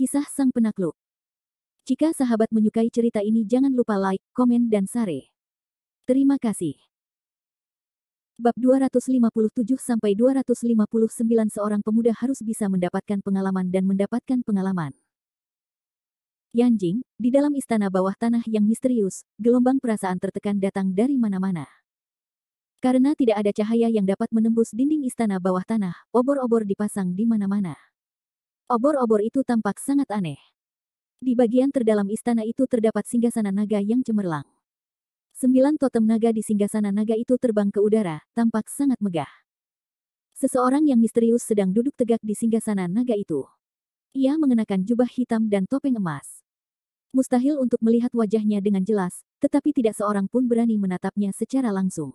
Kisah Sang Penakluk. Jika sahabat menyukai cerita ini jangan lupa like, komen dan share. Terima kasih. Bab 257-259 seorang pemuda harus bisa mendapatkan pengalaman dan mendapatkan pengalaman. Yanjing, di dalam istana bawah tanah yang misterius, gelombang perasaan tertekan datang dari mana-mana. Karena tidak ada cahaya yang dapat menembus dinding istana bawah tanah, obor-obor dipasang di mana-mana. Obor-obor itu tampak sangat aneh. Di bagian terdalam istana itu terdapat singgasana naga yang cemerlang. 9 totem naga di singgasana naga itu terbang ke udara, tampak sangat megah. Seseorang yang misterius sedang duduk tegak di singgasana naga itu. Ia mengenakan jubah hitam dan topeng emas. Mustahil untuk melihat wajahnya dengan jelas, tetapi tidak seorang pun berani menatapnya secara langsung.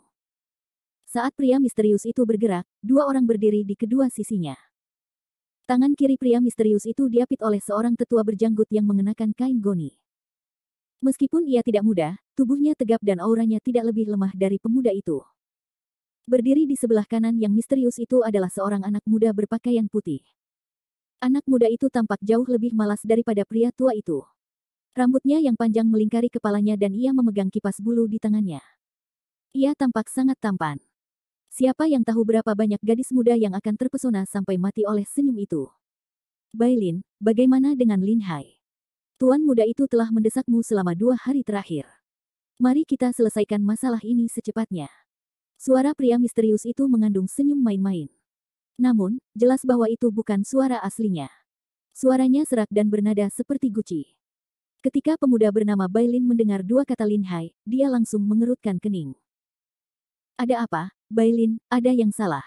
Saat pria misterius itu bergerak, 2 orang berdiri di kedua sisinya. Tangan kiri pria misterius itu diapit oleh seorang tetua berjanggut yang mengenakan kain goni. Meskipun ia tidak muda, tubuhnya tegap dan auranya tidak lebih lemah dari pemuda itu. Berdiri di sebelah kanan yang misterius itu adalah seorang anak muda berpakaian putih. Anak muda itu tampak jauh lebih malas daripada pria tua itu. Rambutnya yang panjang melingkari kepalanya dan ia memegang kipas bulu di tangannya. Ia tampak sangat tampan. Siapa yang tahu berapa banyak gadis muda yang akan terpesona sampai mati oleh senyum itu. Bailin, bagaimana dengan Lin Hai? Tuan muda itu telah mendesakmu selama 2 hari terakhir. Mari kita selesaikan masalah ini secepatnya. Suara pria misterius itu mengandung senyum main-main. Namun, jelas bahwa itu bukan suara aslinya. Suaranya serak dan bernada seperti guci. Ketika pemuda bernama Bailin mendengar 2 kata Lin Hai, dia langsung mengerutkan kening. Ada apa, Bailin, ada yang salah?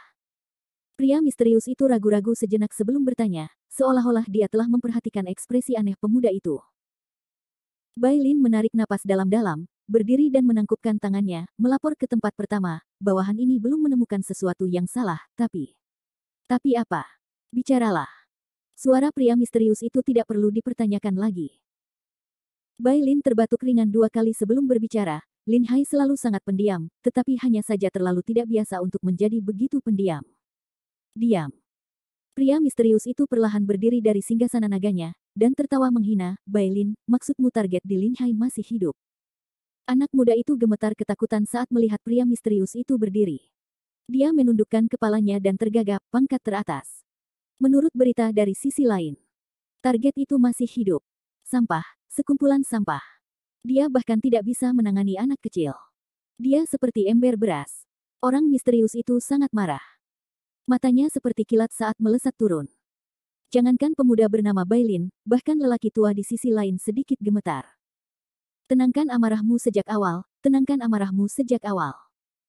Pria misterius itu ragu-ragu sejenak sebelum bertanya, seolah-olah dia telah memperhatikan ekspresi aneh pemuda itu. Bailin menarik napas dalam-dalam, berdiri dan menangkupkan tangannya, melapor ke tempat pertama, bawahan ini belum menemukan sesuatu yang salah, tapi... Tapi apa? Bicaralah. Suara pria misterius itu tidak perlu dipertanyakan lagi. Bailin terbatuk ringan 2 kali sebelum berbicara. Lin Hai selalu sangat pendiam, tetapi hanya saja terlalu tidak biasa untuk menjadi begitu pendiam. Diam. Pria misterius itu perlahan berdiri dari singgasana naganya, dan tertawa menghina, Bailin, maksudmu target di Lin Hai masih hidup. Anak muda itu gemetar ketakutan saat melihat pria misterius itu berdiri. Dia menundukkan kepalanya dan tergagap, pangkat teratas. Menurut berita dari sisi lain, target itu masih hidup. Sampah, sekumpulan sampah. Dia bahkan tidak bisa menangani anak kecil. Dia seperti ember beras. Orang misterius itu sangat marah. Matanya seperti kilat saat melesat turun. Jangankan pemuda bernama Bailin, bahkan lelaki tua di sisi lain sedikit gemetar. Tenangkan amarahmu sejak awal, tenangkan amarahmu sejak awal.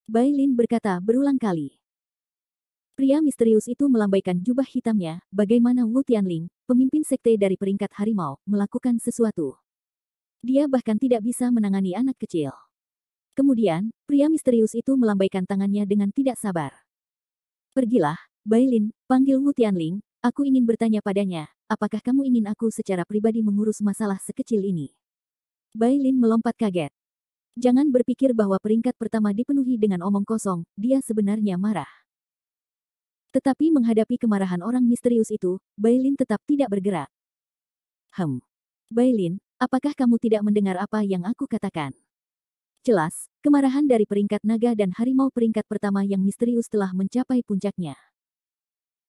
Bailin berkata berulang kali. Pria misterius itu melambaikan jubah hitamnya, bagaimana Wu Tianling, pemimpin sekte dari peringkat harimau, melakukan sesuatu. Dia bahkan tidak bisa menangani anak kecil. Kemudian, pria misterius itu melambaikan tangannya dengan tidak sabar. Pergilah, Bailin, panggil Wu Tianling, aku ingin bertanya padanya, apakah kamu ingin aku secara pribadi mengurus masalah sekecil ini? Bailin melompat kaget. Jangan berpikir bahwa peringkat pertama dipenuhi dengan omong kosong, dia sebenarnya marah. Tetapi menghadapi kemarahan orang misterius itu, Bailin tetap tidak bergerak. Bailin, apakah kamu tidak mendengar apa yang aku katakan? Jelas, kemarahan dari peringkat naga dan harimau peringkat pertama yang misterius telah mencapai puncaknya.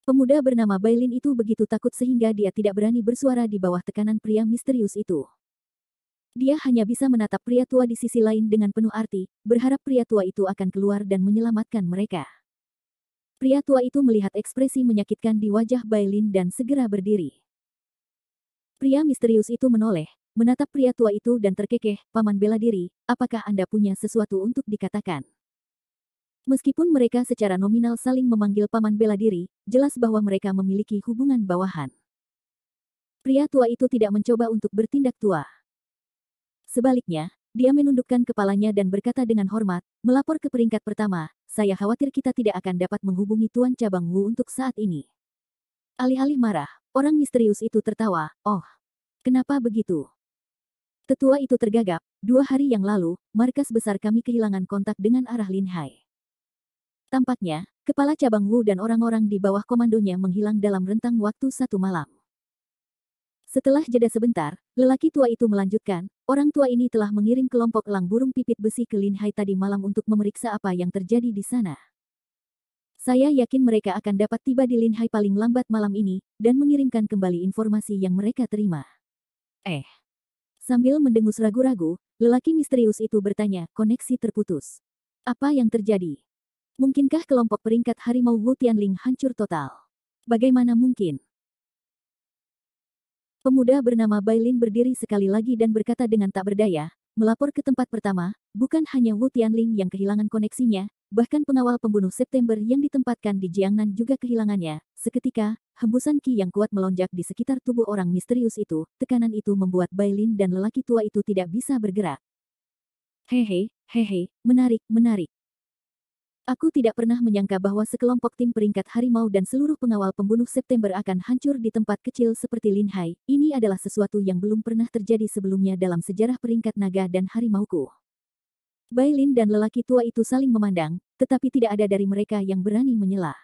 Pemuda bernama Bailin itu begitu takut sehingga dia tidak berani bersuara di bawah tekanan pria misterius itu. Dia hanya bisa menatap pria tua di sisi lain dengan penuh arti, berharap pria tua itu akan keluar dan menyelamatkan mereka. Pria tua itu melihat ekspresi menyakitkan di wajah Bailin dan segera berdiri. Pria misterius itu menoleh, menatap pria tua itu dan terkekeh, Paman bela diri, apakah Anda punya sesuatu untuk dikatakan? Meskipun mereka secara nominal saling memanggil Paman bela diri, jelas bahwa mereka memiliki hubungan bawahan. Pria tua itu tidak mencoba untuk bertindak tua. Sebaliknya, dia menundukkan kepalanya dan berkata dengan hormat, melapor ke peringkat pertama, saya khawatir kita tidak akan dapat menghubungi Tuan Cabang Wu untuk saat ini. Alih-alih marah, orang misterius itu tertawa, oh, kenapa begitu? Tetua itu tergagap, 2 hari yang lalu, markas besar kami kehilangan kontak dengan arah Lin Hai. Tampaknya, kepala cabang Wu dan orang-orang di bawah komandonya menghilang dalam rentang waktu 1 malam. Setelah jeda sebentar, lelaki tua itu melanjutkan, orang tua ini telah mengirim kelompok elang burung pipit besi ke Lin Hai tadi malam untuk memeriksa apa yang terjadi di sana. Saya yakin mereka akan dapat tiba di Lin Hai paling lambat malam ini, dan mengirimkan kembali informasi yang mereka terima. Sambil mendengus ragu-ragu, lelaki misterius itu bertanya, koneksi terputus. Apa yang terjadi? Mungkinkah kelompok peringkat harimau Wu Tianling hancur total? Bagaimana mungkin? Pemuda bernama Bailin berdiri sekali lagi dan berkata dengan tak berdaya, melapor ke tempat pertama, bukan hanya Wu Tianling yang kehilangan koneksinya, bahkan pengawal pembunuh September yang ditempatkan di Jiangnan juga kehilangannya. Seketika, hembusan ki yang kuat melonjak di sekitar tubuh orang misterius itu, tekanan itu membuat Bailin dan lelaki tua itu tidak bisa bergerak. Hehe, menarik, menarik. Aku tidak pernah menyangka bahwa sekelompok tim peringkat harimau dan seluruh pengawal pembunuh September akan hancur di tempat kecil seperti Lin Hai. Ini adalah sesuatu yang belum pernah terjadi sebelumnya dalam sejarah peringkat naga dan harimauku. Bailin dan lelaki tua itu saling memandang, tetapi tidak ada dari mereka yang berani menyela.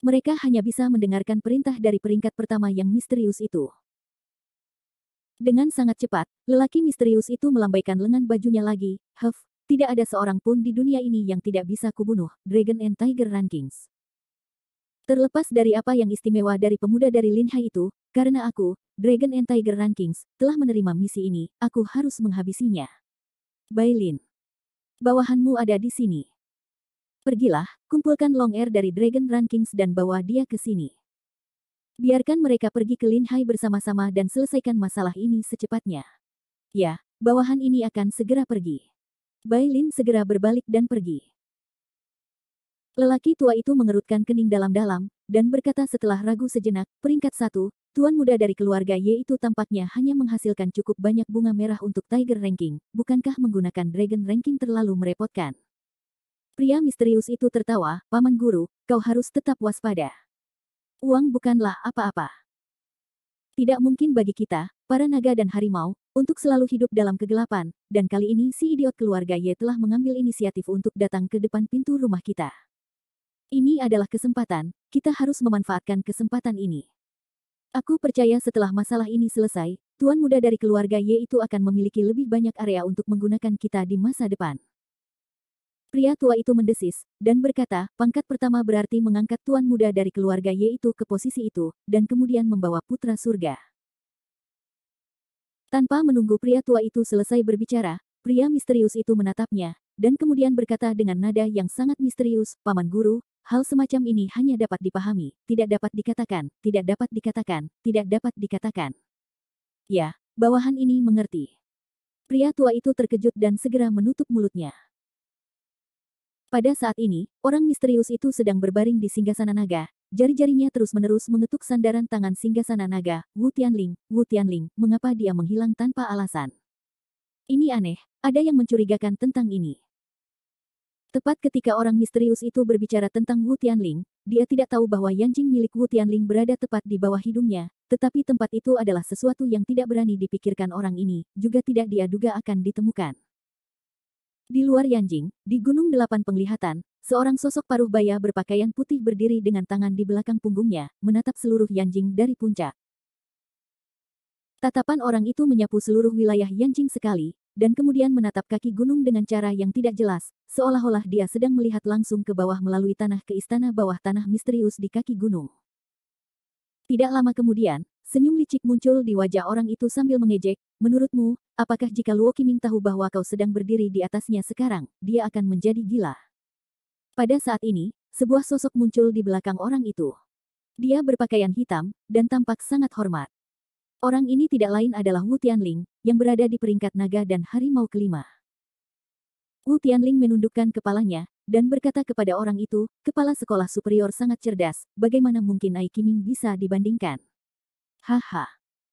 Mereka hanya bisa mendengarkan perintah dari peringkat pertama yang misterius itu. Dengan sangat cepat, lelaki misterius itu melambaikan lengan bajunya lagi. Tidak ada seorang pun di dunia ini yang tidak bisa kubunuh, Dragon and Tiger Rankings. Terlepas dari apa yang istimewa dari pemuda dari Lin Hai itu, karena aku, Dragon and Tiger Rankings, telah menerima misi ini, aku harus menghabisinya. Bailin. Bawahanmu ada di sini. Pergilah, kumpulkan Long Air dari Dragon Rankings dan bawa dia ke sini. Biarkan mereka pergi ke Lin Hai bersama-sama dan selesaikan masalah ini secepatnya. Ya, bawahan ini akan segera pergi. Bailin segera berbalik dan pergi. Lelaki tua itu mengerutkan kening dalam-dalam, dan berkata setelah ragu sejenak, peringkat 1, tuan muda dari keluarga Y itu tampaknya hanya menghasilkan cukup banyak bunga merah untuk Tiger Ranking, bukankah menggunakan Dragon Ranking terlalu merepotkan? Pria misterius itu tertawa, Paman Guru, kau harus tetap waspada. Uang bukanlah apa-apa. Tidak mungkin bagi kita, para naga dan harimau, untuk selalu hidup dalam kegelapan, dan kali ini si idiot keluarga Y telah mengambil inisiatif untuk datang ke depan pintu rumah kita. Ini adalah kesempatan, kita harus memanfaatkan kesempatan ini. Aku percaya setelah masalah ini selesai, tuan muda dari keluarga Y itu akan memiliki lebih banyak area untuk menggunakan kita di masa depan. Pria tua itu mendesis, dan berkata, pangkat pertama berarti mengangkat tuan muda dari keluarga Y itu ke posisi itu, dan kemudian membawa putra surga. Tanpa menunggu pria tua itu selesai berbicara, pria misterius itu menatapnya, dan kemudian berkata dengan nada yang sangat misterius, Paman Guru, hal semacam ini hanya dapat dipahami, tidak dapat dikatakan, tidak dapat dikatakan, tidak dapat dikatakan. Ya, bawahan ini mengerti. Pria tua itu terkejut dan segera menutup mulutnya. Pada saat ini, orang misterius itu sedang berbaring di singgasana naga, jari-jarinya terus-menerus mengetuk sandaran tangan singgasana naga, Wu Tianling, mengapa dia menghilang tanpa alasan? Ini aneh, ada yang mencurigakan tentang ini. Tepat ketika orang misterius itu berbicara tentang Wu Tianling, dia tidak tahu bahwa Yanjing milik Wu Tianling berada tepat di bawah hidungnya, tetapi tempat itu adalah sesuatu yang tidak berani dipikirkan orang ini, juga tidak dia duga akan ditemukan. Di luar Yanjing, di Gunung Delapan Penglihatan, seorang sosok paruh baya berpakaian putih berdiri dengan tangan di belakang punggungnya, menatap seluruh Yanjing dari puncak. Tatapan orang itu menyapu seluruh wilayah Yanjing sekali, dan kemudian menatap kaki gunung dengan cara yang tidak jelas, seolah-olah dia sedang melihat langsung ke bawah melalui tanah ke istana bawah tanah misterius di kaki gunung. Tidak lama kemudian, senyum licik muncul di wajah orang itu sambil mengejek, menurutmu, apakah jika Luo Qiming tahu bahwa kau sedang berdiri di atasnya sekarang, dia akan menjadi gila? Pada saat ini, sebuah sosok muncul di belakang orang itu. Dia berpakaian hitam, dan tampak sangat hormat. Orang ini tidak lain adalah Wu Tianling, yang berada di peringkat naga dan harimau kelima. Wu Tianling menundukkan kepalanya, dan berkata kepada orang itu, kepala sekolah superior sangat cerdas, bagaimana mungkin Ai Qiming bisa dibandingkan? Haha.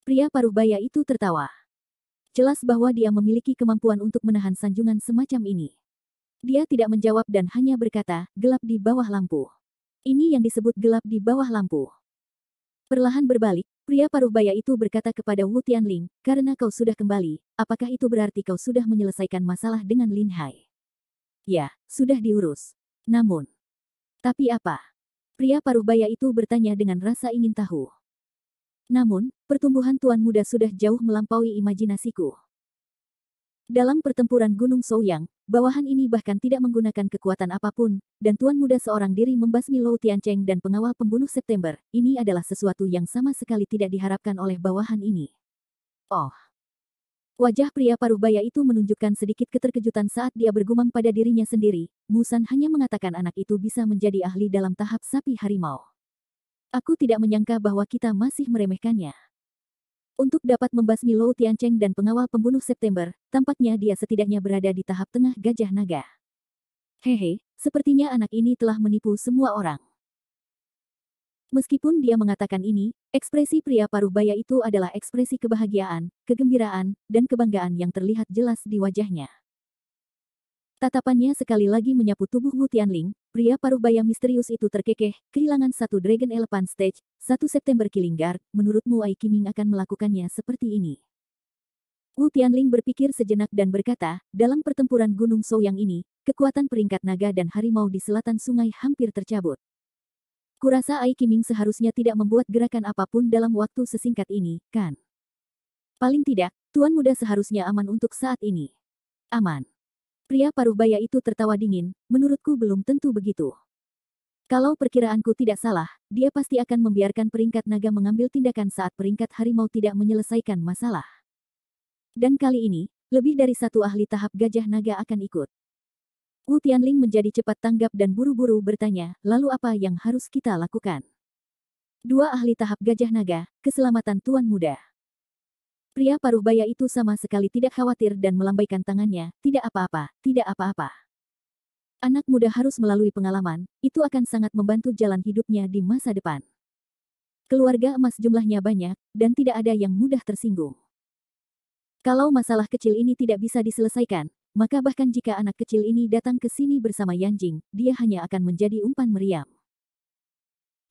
Pria paruh baya itu tertawa. Jelas bahwa dia memiliki kemampuan untuk menahan sanjungan semacam ini. Dia tidak menjawab dan hanya berkata, gelap di bawah lampu. Ini yang disebut gelap di bawah lampu. Perlahan berbalik, pria paruh baya itu berkata kepada Wu Tianling, karena kau sudah kembali, apakah itu berarti kau sudah menyelesaikan masalah dengan Lin Hai? Ya, sudah diurus. Namun, tapi apa? Pria paruh baya itu bertanya dengan rasa ingin tahu. Namun, pertumbuhan Tuan Muda sudah jauh melampaui imajinasiku. Dalam pertempuran Gunung Souyang, bawahan ini bahkan tidak menggunakan kekuatan apapun, dan Tuan Muda seorang diri membasmi Lou Tiancheng dan pengawal pembunuh September. Ini adalah sesuatu yang sama sekali tidak diharapkan oleh bawahan ini. Oh. Wajah pria paruh baya itu menunjukkan sedikit keterkejutan saat dia bergumam pada dirinya sendiri. Musan hanya mengatakan anak itu bisa menjadi ahli dalam tahap sapi harimau. Aku tidak menyangka bahwa kita masih meremehkannya. Untuk dapat membasmi Lou Tiancheng dan pengawal pembunuh September, tampaknya dia setidaknya berada di tahap tengah gajah naga. Hehe, sepertinya anak ini telah menipu semua orang. Meskipun dia mengatakan ini, ekspresi pria paruh baya itu adalah ekspresi kebahagiaan, kegembiraan, dan kebanggaan yang terlihat jelas di wajahnya. Tatapannya sekali lagi menyapu tubuh Wu Tianling, pria paruh baya misterius itu terkekeh, kehilangan satu Dragon Elephant Stage, 1 September Killing Guard, menurutmu Ai Qiming akan melakukannya seperti ini? Wu Tianling berpikir sejenak dan berkata, dalam pertempuran Gunung Souyang ini, kekuatan peringkat naga dan harimau di selatan sungai hampir tercabut. Kurasa Ai Qiming seharusnya tidak membuat gerakan apapun dalam waktu sesingkat ini, kan? Paling tidak, Tuan Muda seharusnya aman untuk saat ini. Aman. Pria paruh baya itu tertawa dingin, menurutku belum tentu begitu. Kalau perkiraanku tidak salah, dia pasti akan membiarkan peringkat naga mengambil tindakan saat peringkat harimau tidak menyelesaikan masalah. Dan kali ini, lebih dari satu ahli tahap gajah naga akan ikut. Wu Tianling menjadi cepat tanggap dan buru-buru bertanya, lalu apa yang harus kita lakukan? 2 ahli tahap gajah naga, keselamatan Tuan Muda. Pria paruh baya itu sama sekali tidak khawatir dan melambaikan tangannya, tidak apa-apa, tidak apa-apa. Anak muda harus melalui pengalaman, itu akan sangat membantu jalan hidupnya di masa depan. Keluarga emas jumlahnya banyak, dan tidak ada yang mudah tersinggung. Kalau masalah kecil ini tidak bisa diselesaikan, maka bahkan jika anak kecil ini datang ke sini bersama Yanjing, dia hanya akan menjadi umpan meriam.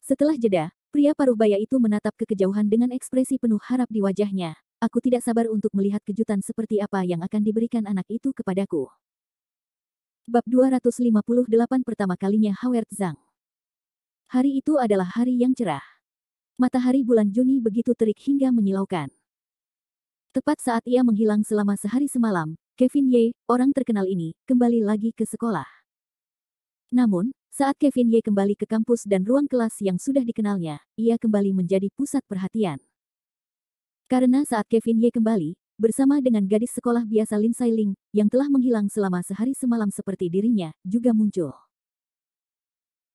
Setelah jeda, pria paruh baya itu menatap ke kejauhan dengan ekspresi penuh harap di wajahnya. Aku tidak sabar untuk melihat kejutan seperti apa yang akan diberikan anak itu kepadaku. Bab 258 pertama kalinya Howard Zhang. Hari itu adalah hari yang cerah. Matahari bulan Juni begitu terik hingga menyilaukan. Tepat saat ia menghilang selama sehari semalam, Kevin Ye, orang terkenal ini, kembali lagi ke sekolah. Namun, saat Kevin Ye kembali ke kampus dan ruang kelas yang sudah dikenalnya, ia kembali menjadi pusat perhatian. Karena saat Kevin Ye kembali, bersama dengan gadis sekolah biasa Lin Sailing, yang telah menghilang selama sehari semalam seperti dirinya, juga muncul.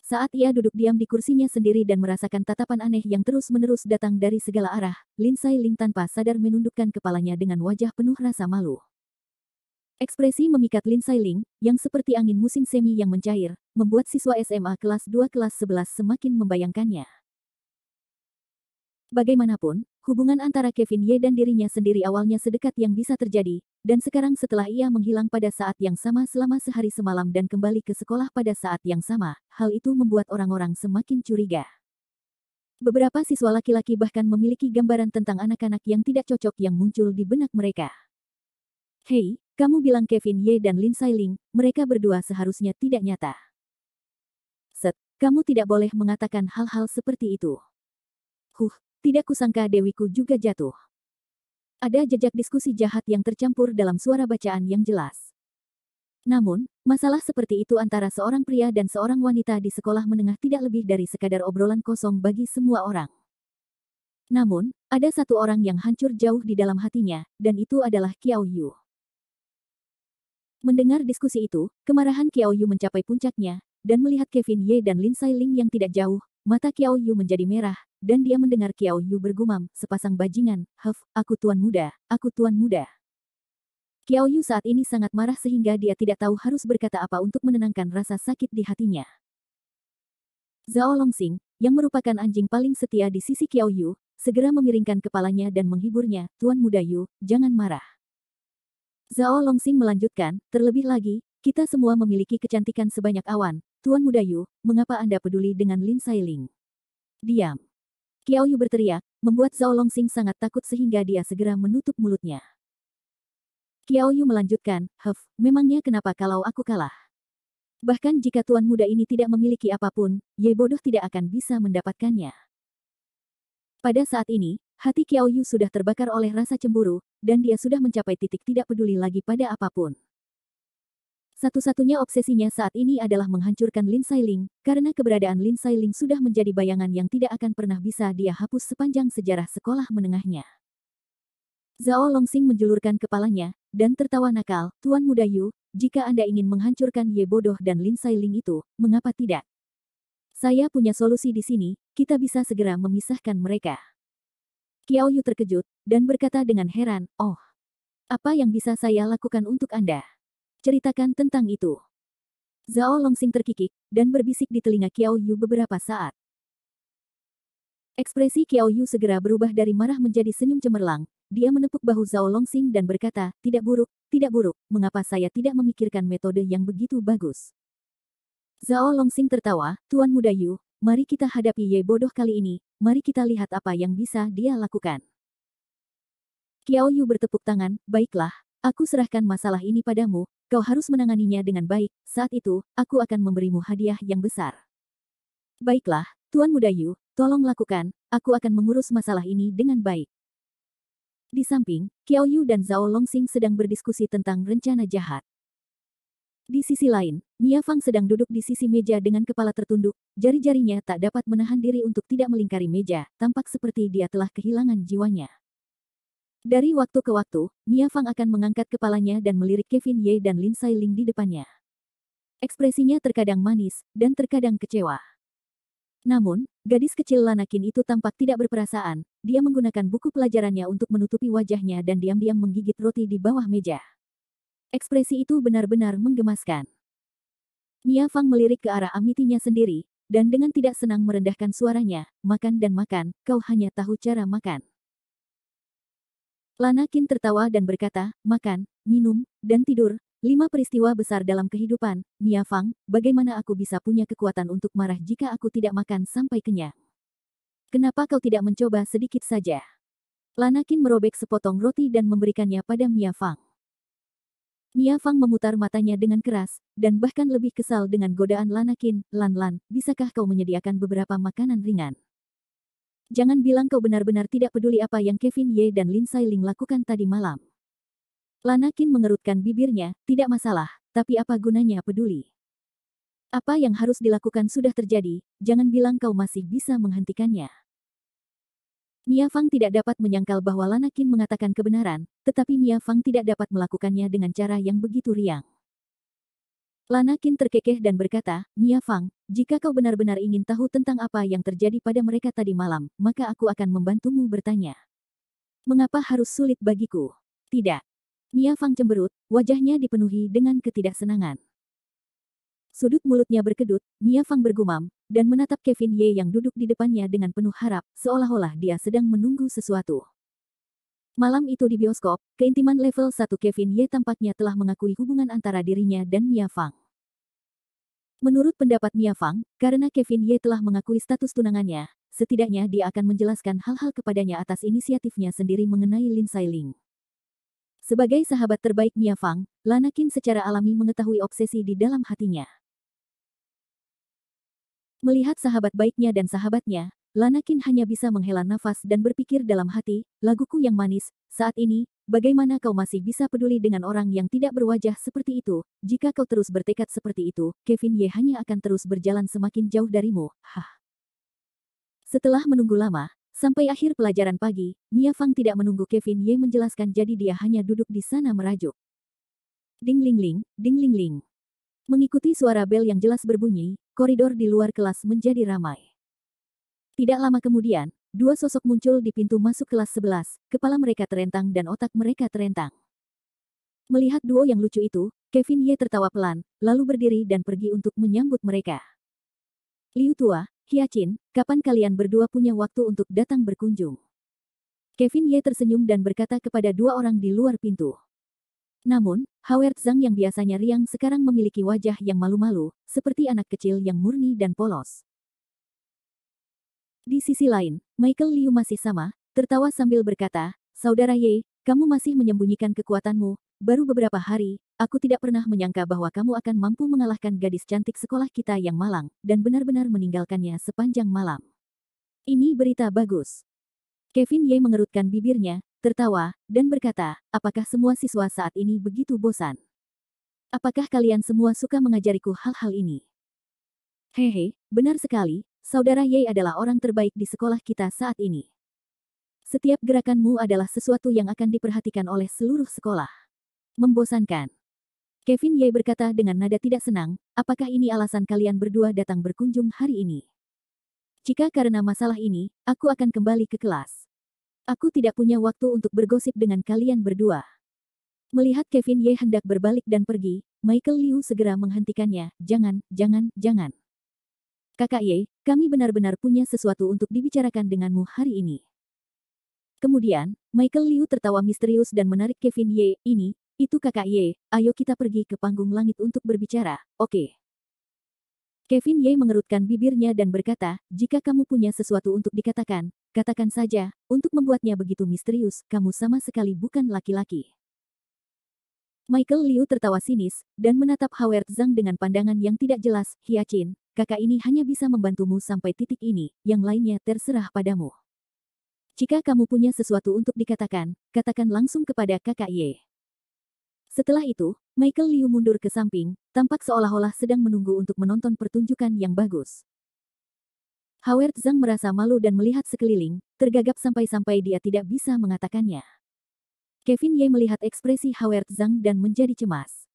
Saat ia duduk diam di kursinya sendiri dan merasakan tatapan aneh yang terus-menerus datang dari segala arah, Lin Sailing tanpa sadar menundukkan kepalanya dengan wajah penuh rasa malu. Ekspresi memikat Lin Sailing, yang seperti angin musim semi yang mencair, membuat siswa SMA kelas 2 kelas 11 semakin membayangkannya. Bagaimanapun, hubungan antara Kevin Ye dan dirinya sendiri awalnya sedekat yang bisa terjadi, dan sekarang setelah ia menghilang pada saat yang sama selama sehari semalam dan kembali ke sekolah pada saat yang sama, hal itu membuat orang-orang semakin curiga. Beberapa siswa laki-laki bahkan memiliki gambaran tentang anak-anak yang tidak cocok yang muncul di benak mereka. Hei, kamu bilang Kevin Ye dan Lin Sailing, mereka berdua seharusnya tidak nyata. Kamu tidak boleh mengatakan hal-hal seperti itu. Tidak kusangka dewiku juga jatuh. Ada jejak diskusi jahat yang tercampur dalam suara bacaan yang jelas. Namun, masalah seperti itu antara seorang pria dan seorang wanita di sekolah menengah tidak lebih dari sekadar obrolan kosong bagi semua orang. Namun, ada satu orang yang hancur jauh di dalam hatinya, dan itu adalah Qiao Yu. Mendengar diskusi itu, kemarahan Qiao Yu mencapai puncaknya, dan melihat Kevin Ye dan Lin Sailing yang tidak jauh, mata Qiao Yu menjadi merah, dan dia mendengar Qiao Yu bergumam, sepasang bajingan, aku Tuan Muda, aku Tuan Muda. Qiao Yu saat ini sangat marah sehingga dia tidak tahu harus berkata apa untuk menenangkan rasa sakit di hatinya. Zhao Longxing, yang merupakan anjing paling setia di sisi Qiao Yu, segera memiringkan kepalanya dan menghiburnya, Tuan Muda Yu, jangan marah. Zhao Longxing melanjutkan, terlebih lagi, kita semua memiliki kecantikan sebanyak awan, Tuan Muda Yu, mengapa Anda peduli dengan Lin Sailing? Diam. Qiao Yu berteriak, membuat Zhao Longxing sangat takut sehingga dia segera menutup mulutnya. Qiao Yu melanjutkan, memangnya kenapa kalau aku kalah? Bahkan jika Tuan Muda ini tidak memiliki apapun, Ye bodoh tidak akan bisa mendapatkannya. Pada saat ini, hati Qiao Yu sudah terbakar oleh rasa cemburu, dan dia sudah mencapai titik tidak peduli lagi pada apapun. Satu-satunya obsesinya saat ini adalah menghancurkan Lin Sailing, karena keberadaan Lin Sailing sudah menjadi bayangan yang tidak akan pernah bisa dia hapus sepanjang sejarah sekolah menengahnya. Zhao Longxing menjulurkan kepalanya, dan tertawa nakal, Tuan Muda Yu, jika Anda ingin menghancurkan Ye Bodoh dan Lin Sailing itu, mengapa tidak? Saya punya solusi di sini, kita bisa segera memisahkan mereka. Qiao Yu terkejut, dan berkata dengan heran, oh, apa yang bisa saya lakukan untuk Anda? Ceritakan tentang itu. Zhao Longxing terkikik, dan berbisik di telinga Qiao Yu beberapa saat. Ekspresi Qiao Yu segera berubah dari marah menjadi senyum cemerlang. Dia menepuk bahu Zhao Longxing dan berkata, tidak buruk, mengapa saya tidak memikirkan metode yang begitu bagus? Zhao Longxing tertawa, Tuan Muda Yu, mari kita hadapi Ye Bodoh kali ini, mari kita lihat apa yang bisa dia lakukan. Qiao Yu bertepuk tangan, baiklah, aku serahkan masalah ini padamu, kau harus menanganinya dengan baik, saat itu, aku akan memberimu hadiah yang besar. Baiklah, Tuan Muda Yu, tolong lakukan, aku akan mengurus masalah ini dengan baik. Di samping, Qiao Yu dan Zhao Longxing sedang berdiskusi tentang rencana jahat. Di sisi lain, Mia Fang sedang duduk di sisi meja dengan kepala tertunduk, jari-jarinya tak dapat menahan diri untuk tidak melingkari meja, tampak seperti dia telah kehilangan jiwanya. Dari waktu ke waktu, Mia Fang akan mengangkat kepalanya dan melirik Kevin Ye dan Lin Sailing di depannya. Ekspresinya terkadang manis, dan terkadang kecewa. Namun, gadis kecil Lanakin itu tampak tidak berperasaan, dia menggunakan buku pelajarannya untuk menutupi wajahnya dan diam-diam menggigit roti di bawah meja. Ekspresi itu benar-benar menggemaskan. Mia Fang melirik ke arah amitinya sendiri, dan dengan tidak senang merendahkan suaranya, makan dan makan, kau hanya tahu cara makan. Lanakin tertawa dan berkata, makan, minum, dan tidur, 5 peristiwa besar dalam kehidupan, Mia Fang, bagaimana aku bisa punya kekuatan untuk marah jika aku tidak makan sampai kenyang? Kenapa kau tidak mencoba sedikit saja? Lanakin merobek sepotong roti dan memberikannya pada Mia Fang. Mia Fang memutar matanya dengan keras, dan bahkan lebih kesal dengan godaan Lanakin, Lan, bisakah kau menyediakan beberapa makanan ringan? Jangan bilang kau benar-benar tidak peduli apa yang Kevin Ye dan Lin Sailing lakukan tadi malam. Lanakin mengerutkan bibirnya, tidak masalah, tapi apa gunanya peduli? Apa yang harus dilakukan sudah terjadi, jangan bilang kau masih bisa menghentikannya. Mia Fang tidak dapat menyangkal bahwa Lanakin mengatakan kebenaran, tetapi Mia Fang tidak dapat melakukannya dengan cara yang begitu riang. Lanakin terkekeh dan berkata, Mia Fang, jika kau benar-benar ingin tahu tentang apa yang terjadi pada mereka tadi malam, maka aku akan membantumu bertanya. Mengapa harus sulit bagiku? Tidak. Mia Fang cemberut, wajahnya dipenuhi dengan ketidaksenangan. Sudut mulutnya berkedut, Mia Fang bergumam, dan menatap Kevin Ye yang duduk di depannya dengan penuh harap, seolah-olah dia sedang menunggu sesuatu. Malam itu di bioskop, keintiman level 1 Kevin Ye tampaknya telah mengakui hubungan antara dirinya dan Mia Fang. Menurut pendapat Mia Fang, karena Kevin Ye telah mengakui status tunangannya, setidaknya dia akan menjelaskan hal-hal kepadanya atas inisiatifnya sendiri mengenai Lin Sailing. Sebagai sahabat terbaik Mia Fang, Lanakin secara alami mengetahui obsesi di dalam hatinya. Melihat sahabat baiknya dan sahabatnya, Lanakin hanya bisa menghela nafas dan berpikir dalam hati, laguku yang manis, saat ini, bagaimana kau masih bisa peduli dengan orang yang tidak berwajah seperti itu? Jika kau terus bertekad seperti itu, Kevin Ye hanya akan terus berjalan semakin jauh darimu. Setelah menunggu lama, sampai akhir pelajaran pagi, Mia Fang tidak menunggu Kevin Ye menjelaskan jadi dia hanya duduk di sana merajuk. Ding ling ling, ding ling ling. Mengikuti suara bel yang jelas berbunyi, koridor di luar kelas menjadi ramai. Tidak lama kemudian, 2 sosok muncul di pintu masuk kelas 11, kepala mereka terentang dan otak mereka terentang. Melihat duo yang lucu itu, Kevin Ye tertawa pelan, lalu berdiri dan pergi untuk menyambut mereka. Liu Tua, Hyacin, kapan kalian berdua punya waktu untuk datang berkunjung? Kevin Ye tersenyum dan berkata kepada 2 orang di luar pintu. Namun, Howard Zhang yang biasanya riang sekarang memiliki wajah yang malu-malu, seperti anak kecil yang murni dan polos. Di sisi lain, Michael Liu masih sama, tertawa sambil berkata, Saudara Ye, kamu masih menyembunyikan kekuatanmu, baru beberapa hari, aku tidak pernah menyangka bahwa kamu akan mampu mengalahkan gadis cantik sekolah kita yang malang, dan benar-benar meninggalkannya sepanjang malam. Ini berita bagus. Kevin Ye mengerutkan bibirnya, tertawa, dan berkata, apakah semua siswa saat ini begitu bosan? Apakah kalian semua suka mengajariku hal-hal ini? Hehe, benar sekali, Saudara Ye adalah orang terbaik di sekolah kita saat ini. Setiap gerakanmu adalah sesuatu yang akan diperhatikan oleh seluruh sekolah. Membosankan. Kevin Ye berkata dengan nada tidak senang, apakah ini alasan kalian berdua datang berkunjung hari ini? Jika karena masalah ini, aku akan kembali ke kelas. Aku tidak punya waktu untuk bergosip dengan kalian berdua. Melihat Kevin Ye hendak berbalik dan pergi, Michael Liu segera menghentikannya, jangan, jangan, jangan. Kakak Ye, kami benar-benar punya sesuatu untuk dibicarakan denganmu hari ini. Kemudian, Michael Liu tertawa misterius dan menarik Kevin Ye, itu kakak Ye, ayo kita pergi ke panggung langit untuk berbicara, oke? Kevin Ye mengerutkan bibirnya dan berkata, jika kamu punya sesuatu untuk dikatakan, katakan saja, untuk membuatnya begitu misterius, kamu sama sekali bukan laki-laki. Michael Liu tertawa sinis, dan menatap Howard Zhang dengan pandangan yang tidak jelas, Hyacin, kakak ini hanya bisa membantumu sampai titik ini, yang lainnya terserah padamu. Jika kamu punya sesuatu untuk dikatakan, katakan langsung kepada kakak Ye. Setelah itu, Michael Liu mundur ke samping, tampak seolah-olah sedang menunggu untuk menonton pertunjukan yang bagus. Howard Zhang merasa malu dan melihat sekeliling, tergagap sampai-sampai dia tidak bisa mengatakannya. Kevin Ye melihat ekspresi Howard Zhang dan menjadi cemas.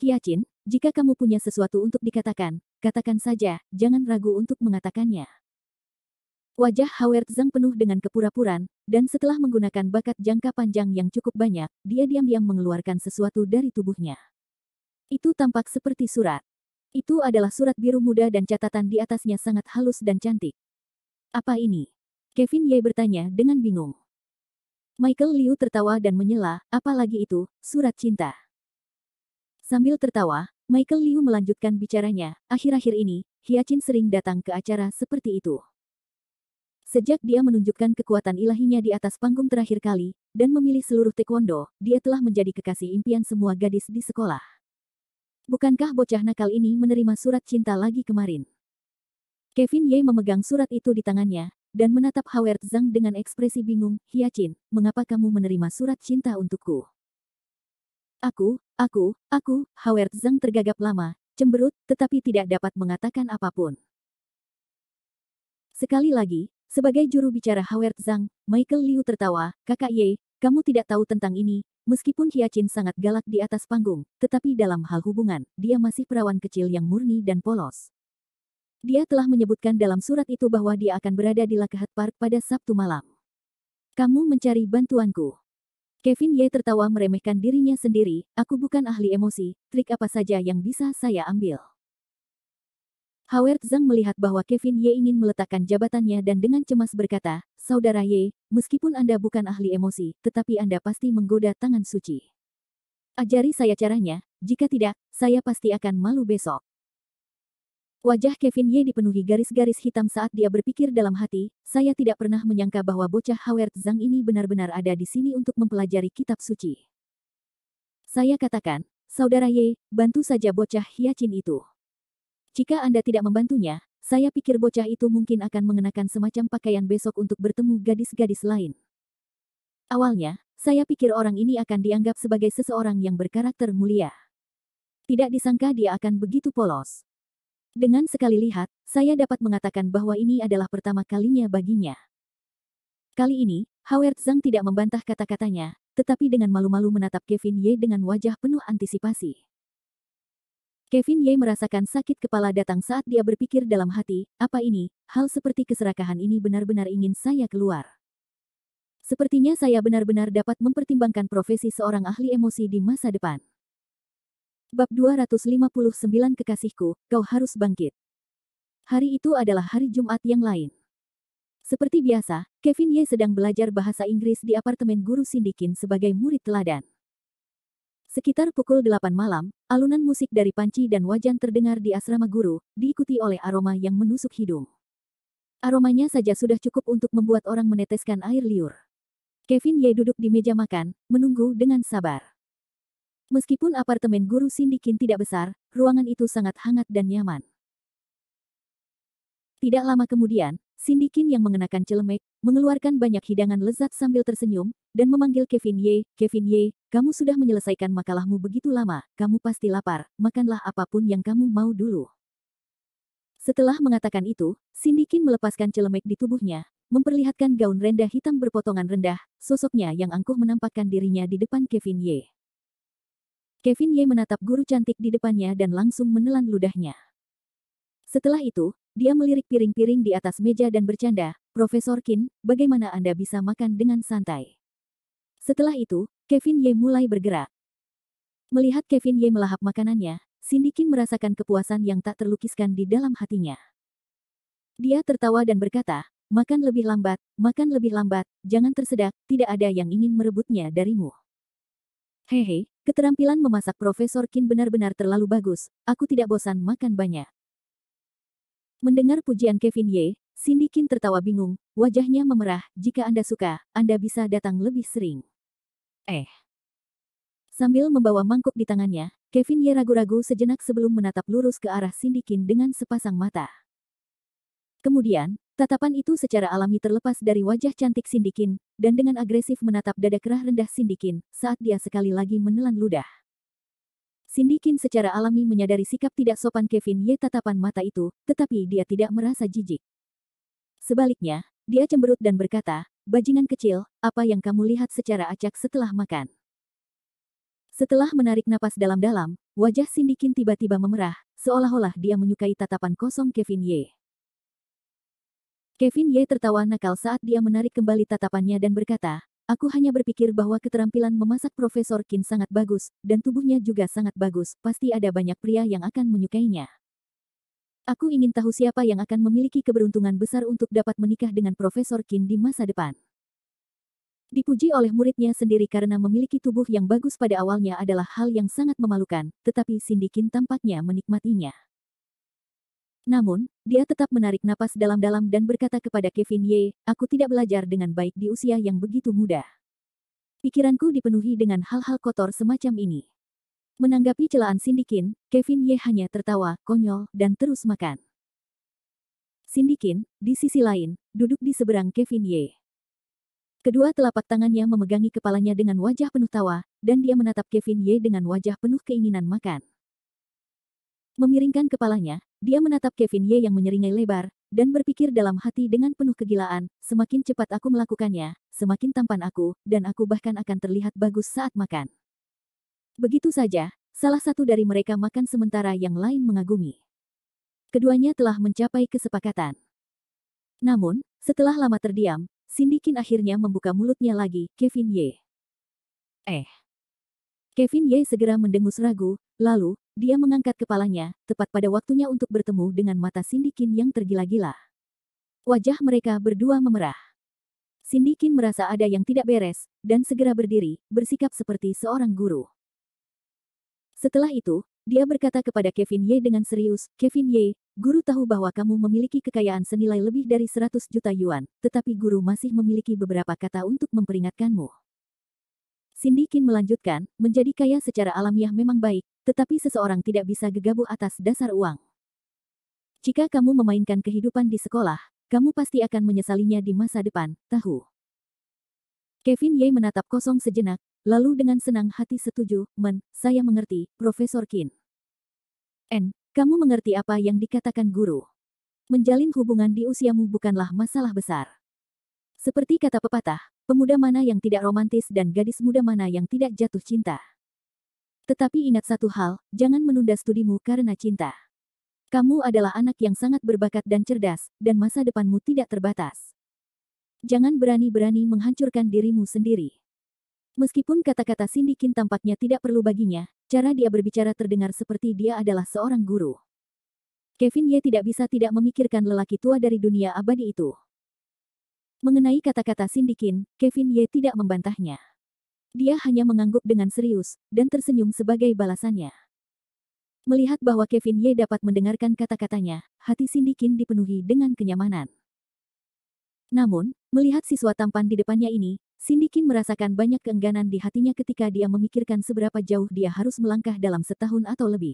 Hyacin, jika kamu punya sesuatu untuk dikatakan, katakan saja, jangan ragu untuk mengatakannya. Wajah Howard Zhang penuh dengan kepura-puraan, dan setelah menggunakan bakat jangka panjang yang cukup banyak, dia diam-diam mengeluarkan sesuatu dari tubuhnya. Itu tampak seperti surat. Itu adalah surat biru muda dan catatan di atasnya sangat halus dan cantik. Apa ini? Kevin Ye bertanya dengan bingung. Michael Liu tertawa dan menyela, apalagi itu, surat cinta. Sambil tertawa, Michael Liu melanjutkan bicaranya, akhir-akhir ini, Hyacin sering datang ke acara seperti itu. Sejak dia menunjukkan kekuatan ilahinya di atas panggung terakhir kali, dan memilih seluruh taekwondo, dia telah menjadi kekasih impian semua gadis di sekolah. Bukankah bocah nakal ini menerima surat cinta lagi kemarin? Kevin Ye memegang surat itu di tangannya, dan menatap Howard Zhang dengan ekspresi bingung, Hyacin, mengapa kamu menerima surat cinta untukku? Aku, Howard Zhang tergagap lama, cemberut, tetapi tidak dapat mengatakan apapun. Sekali lagi, sebagai juru bicara Howard Zhang, Michael Liu tertawa, kakak Ye, kamu tidak tahu tentang ini, meskipun Hyacin sangat galak di atas panggung, tetapi dalam hal hubungan, dia masih perawan kecil yang murni dan polos. Dia telah menyebutkan dalam surat itu bahwa dia akan berada di Lakahat Park pada Sabtu malam. Kamu mencari bantuanku. Kevin Ye tertawa meremehkan dirinya sendiri, aku bukan ahli emosi, trik apa saja yang bisa saya ambil. Howard Zhang melihat bahwa Kevin Ye ingin meletakkan jabatannya dan dengan cemas berkata, Saudara Ye, meskipun Anda bukan ahli emosi, tetapi Anda pasti menggoda tangan suci. Ajari saya caranya, jika tidak, saya pasti akan malu besok. Wajah Kevin Ye dipenuhi garis-garis hitam saat dia berpikir dalam hati, saya tidak pernah menyangka bahwa bocah Howard Zhang ini benar-benar ada di sini untuk mempelajari kitab suci. Saya katakan, Saudara Ye, bantu saja bocah Hyacin itu. Jika Anda tidak membantunya, saya pikir bocah itu mungkin akan mengenakan semacam pakaian besok untuk bertemu gadis-gadis lain. Awalnya, saya pikir orang ini akan dianggap sebagai seseorang yang berkarakter mulia. Tidak disangka dia akan begitu polos. Dengan sekali lihat, saya dapat mengatakan bahwa ini adalah pertama kalinya baginya. Kali ini, Howard Zhang tidak membantah kata-katanya, tetapi dengan malu-malu menatap Kevin Ye dengan wajah penuh antisipasi. Kevin Ye merasakan sakit kepala datang saat dia berpikir dalam hati, apa ini, hal seperti keserakahan ini benar-benar ingin saya keluar. Sepertinya saya benar-benar dapat mempertimbangkan profesi seorang ahli emosi di masa depan. Bab 259 Kekasihku, kau harus bangkit. Hari itu adalah hari Jumat yang lain. Seperti biasa, Kevin Ye sedang belajar bahasa Inggris di apartemen guru Sindikin sebagai murid teladan. Sekitar pukul 8 malam, alunan musik dari panci dan wajan terdengar di asrama guru, diikuti oleh aroma yang menusuk hidung. Aromanya saja sudah cukup untuk membuat orang meneteskan air liur. Kevin Ye duduk di meja makan, menunggu dengan sabar. Meskipun apartemen guru Sindikin tidak besar, ruangan itu sangat hangat dan nyaman. Tidak lama kemudian, Sindikin yang mengenakan celemek, mengeluarkan banyak hidangan lezat sambil tersenyum, dan memanggil Kevin Ye. Kevin Ye, kamu sudah menyelesaikan makalahmu begitu lama, kamu pasti lapar, makanlah apapun yang kamu mau dulu. Setelah mengatakan itu, Cindy Qin melepaskan celemek di tubuhnya, memperlihatkan gaun rendah hitam berpotongan rendah, sosoknya yang angkuh menampakkan dirinya di depan Kevin Ye. Kevin Ye menatap guru cantik di depannya dan langsung menelan ludahnya. Setelah itu, dia melirik piring-piring di atas meja dan bercanda, Profesor Qin, bagaimana Anda bisa makan dengan santai? Setelah itu, Kevin Ye mulai bergerak. Melihat Kevin Ye melahap makanannya, Cindy Qin merasakan kepuasan yang tak terlukiskan di dalam hatinya. Dia tertawa dan berkata, makan lebih lambat, jangan tersedak, tidak ada yang ingin merebutnya darimu. Hehe, keterampilan memasak Profesor Qin benar-benar terlalu bagus, aku tidak bosan makan banyak. Mendengar pujian Kevin Ye, Cindy Qin tertawa bingung, wajahnya memerah, jika Anda suka, Anda bisa datang lebih sering. Sambil membawa mangkuk di tangannya, Kevin Ye ragu-ragu sejenak sebelum menatap lurus ke arah Cindy Qin dengan sepasang mata. Kemudian, tatapan itu secara alami terlepas dari wajah cantik Cindy Qin, dan dengan agresif menatap dada kerah rendah Cindy Qin, saat dia sekali lagi menelan ludah. Cindy Qin secara alami menyadari sikap tidak sopan Kevin Ye tatapan mata itu, tetapi dia tidak merasa jijik. Sebaliknya, dia cemberut dan berkata, bajingan kecil, apa yang kamu lihat secara acak setelah makan? Setelah menarik napas dalam-dalam, wajah Cindy Qin tiba-tiba memerah, seolah-olah dia menyukai tatapan kosong Kevin Ye. Kevin Ye tertawa nakal saat dia menarik kembali tatapannya dan berkata, aku hanya berpikir bahwa keterampilan memasak Profesor Qin sangat bagus, dan tubuhnya juga sangat bagus, pasti ada banyak pria yang akan menyukainya. Aku ingin tahu siapa yang akan memiliki keberuntungan besar untuk dapat menikah dengan Profesor Qin di masa depan. Dipuji oleh muridnya sendiri karena memiliki tubuh yang bagus pada awalnya adalah hal yang sangat memalukan, tetapi Cindy Qin tampaknya menikmatinya. Namun, dia tetap menarik napas dalam-dalam dan berkata kepada Kevin Ye, aku tidak belajar dengan baik di usia yang begitu muda. Pikiranku dipenuhi dengan hal-hal kotor semacam ini. Menanggapi celaan Cindy Qin, Kevin Ye hanya tertawa, konyol, dan terus makan. Cindy Qin, di sisi lain, duduk di seberang Kevin Ye. Kedua telapak tangannya memegangi kepalanya dengan wajah penuh tawa, dan dia menatap Kevin Ye dengan wajah penuh keinginan makan. Memiringkan kepalanya, dia menatap Kevin Ye yang menyeringai lebar, dan berpikir dalam hati dengan penuh kegilaan, semakin cepat aku melakukannya, semakin tampan aku, dan aku bahkan akan terlihat bagus saat makan. Begitu saja, salah satu dari mereka makan sementara yang lain mengagumi. Keduanya telah mencapai kesepakatan. Namun, setelah lama terdiam, Cindy Qin akhirnya membuka mulutnya lagi, Kevin Ye. Kevin Ye segera mendengus ragu, lalu, dia mengangkat kepalanya, tepat pada waktunya untuk bertemu dengan mata Cindy Qin yang tergila-gila. Wajah mereka berdua memerah. Cindy Qin merasa ada yang tidak beres, dan segera berdiri, bersikap seperti seorang guru. Setelah itu, dia berkata kepada Kevin Ye dengan serius, Kevin Ye, guru tahu bahwa kamu memiliki kekayaan senilai lebih dari 100 juta yuan, tetapi guru masih memiliki beberapa kata untuk memperingatkanmu. Cindy Qin melanjutkan, menjadi kaya secara alamiah memang baik, tetapi seseorang tidak bisa gegabah atas dasar uang. Jika kamu memainkan kehidupan di sekolah, kamu pasti akan menyesalinya di masa depan, tahu? Kevin Ye menatap kosong sejenak, lalu dengan senang hati setuju, saya mengerti, Profesor Qin. Kamu mengerti apa yang dikatakan guru. Menjalin hubungan di usiamu bukanlah masalah besar. Seperti kata pepatah, pemuda mana yang tidak romantis dan gadis muda mana yang tidak jatuh cinta. Tetapi ingat satu hal, jangan menunda studimu karena cinta. Kamu adalah anak yang sangat berbakat dan cerdas, dan masa depanmu tidak terbatas. Jangan berani-berani menghancurkan dirimu sendiri. Meskipun kata-kata Cindy Qin tampaknya tidak perlu baginya, cara dia berbicara terdengar seperti dia adalah seorang guru. Kevin Ye tidak bisa tidak memikirkan lelaki tua dari dunia abadi itu. Mengenai kata-kata Cindy Qin, Kevin Ye tidak membantahnya. Dia hanya mengangguk dengan serius, dan tersenyum sebagai balasannya. Melihat bahwa Kevin Ye dapat mendengarkan kata-katanya, hati Cindy Qin dipenuhi dengan kenyamanan. Namun, melihat siswa tampan di depannya ini, Cindy Qin merasakan banyak keengganan di hatinya ketika dia memikirkan seberapa jauh dia harus melangkah dalam setahun atau lebih.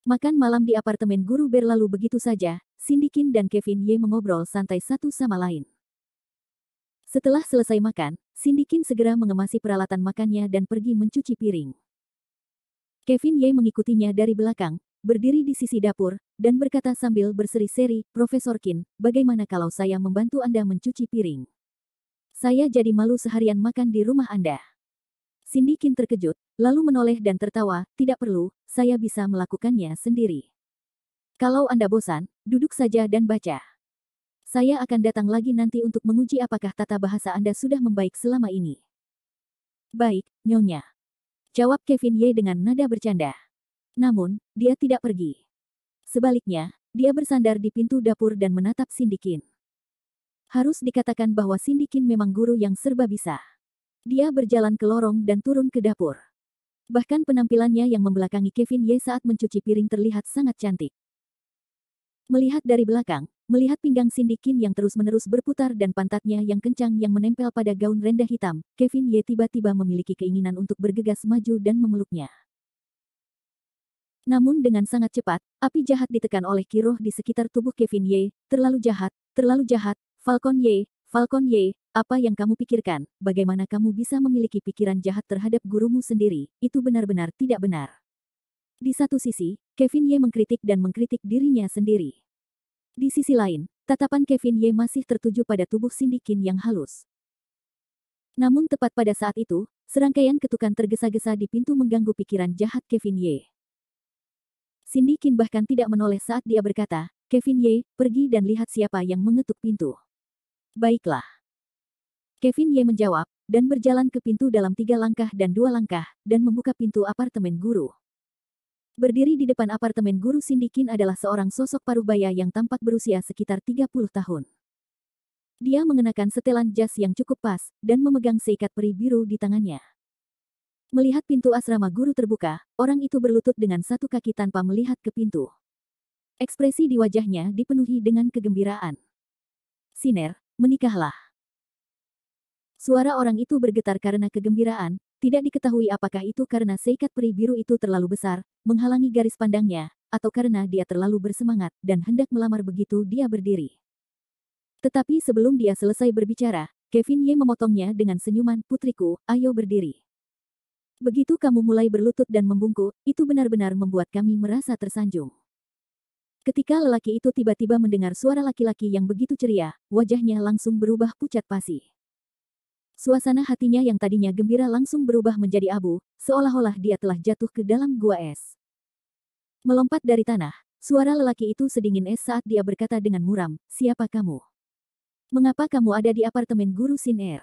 Makan malam di apartemen guru berlalu begitu saja, Cindy Qin dan Kevin Ye mengobrol santai satu sama lain. Setelah selesai makan, Cindy Qin segera mengemasi peralatan makannya dan pergi mencuci piring. Kevin Ye mengikutinya dari belakang, berdiri di sisi dapur, dan berkata sambil berseri-seri, "Profesor Qin, bagaimana kalau saya membantu Anda mencuci piring? Saya jadi malu seharian makan di rumah Anda." Cindy Qin terkejut, lalu menoleh dan tertawa, "Tidak perlu, saya bisa melakukannya sendiri. Kalau Anda bosan, duduk saja dan baca. Saya akan datang lagi nanti untuk menguji apakah tata bahasa Anda sudah membaik selama ini." "Baik, Nyonya," jawab Kevin Ye dengan nada bercanda. Namun, dia tidak pergi. Sebaliknya, dia bersandar di pintu dapur dan menatap Cindy Qin. Harus dikatakan bahwa Cindy Qin memang guru yang serba bisa. Dia berjalan ke lorong dan turun ke dapur. Bahkan penampilannya yang membelakangi Kevin Ye saat mencuci piring terlihat sangat cantik. Melihat dari belakang, melihat pinggang Cindy Qin yang terus-menerus berputar dan pantatnya yang kencang yang menempel pada gaun rendah hitam, Kevin Ye tiba-tiba memiliki keinginan untuk bergegas maju dan memeluknya. Namun dengan sangat cepat, api jahat ditekan oleh kiroh di sekitar tubuh Kevin Ye. Terlalu jahat, Falcon Ye, apa yang kamu pikirkan, bagaimana kamu bisa memiliki pikiran jahat terhadap gurumu sendiri, itu benar-benar tidak benar. Di satu sisi, Kevin Ye mengkritik dan mengkritik dirinya sendiri. Di sisi lain, tatapan Kevin Ye masih tertuju pada tubuh Cindy Qin yang halus. Namun tepat pada saat itu, serangkaian ketukan tergesa-gesa di pintu mengganggu pikiran jahat Kevin Ye. Cindy Qin bahkan tidak menoleh saat dia berkata, "Kevin Ye, pergi dan lihat siapa yang mengetuk pintu." "Baiklah." Kevin Ye menjawab, dan berjalan ke pintu dalam 3 langkah dan 2 langkah, dan membuka pintu apartemen guru. Berdiri di depan apartemen guru Cindy Qin adalah seorang sosok parubaya yang tampak berusia sekitar 30 tahun. Dia mengenakan setelan jas yang cukup pas, dan memegang seikat peri biru di tangannya. Melihat pintu asrama guru terbuka, orang itu berlutut dengan satu kaki tanpa melihat ke pintu. Ekspresi di wajahnya dipenuhi dengan kegembiraan. "Siner, menikahlah." Suara orang itu bergetar karena kegembiraan, tidak diketahui apakah itu karena seikat peri biru itu terlalu besar, menghalangi garis pandangnya, atau karena dia terlalu bersemangat dan hendak melamar begitu dia berdiri. Tetapi sebelum dia selesai berbicara, Kevin Ye memotongnya dengan senyuman, "Putriku, ayo berdiri. Begitu kamu mulai berlutut dan membungkuk, itu benar-benar membuat kami merasa tersanjung." Ketika lelaki itu tiba-tiba mendengar suara laki-laki yang begitu ceria, wajahnya langsung berubah pucat pasi. Suasana hatinya yang tadinya gembira langsung berubah menjadi abu, seolah-olah dia telah jatuh ke dalam gua es. Melompat dari tanah, suara lelaki itu sedingin es saat dia berkata dengan muram, "Siapa kamu? Mengapa kamu ada di apartemen guru Sin Er?"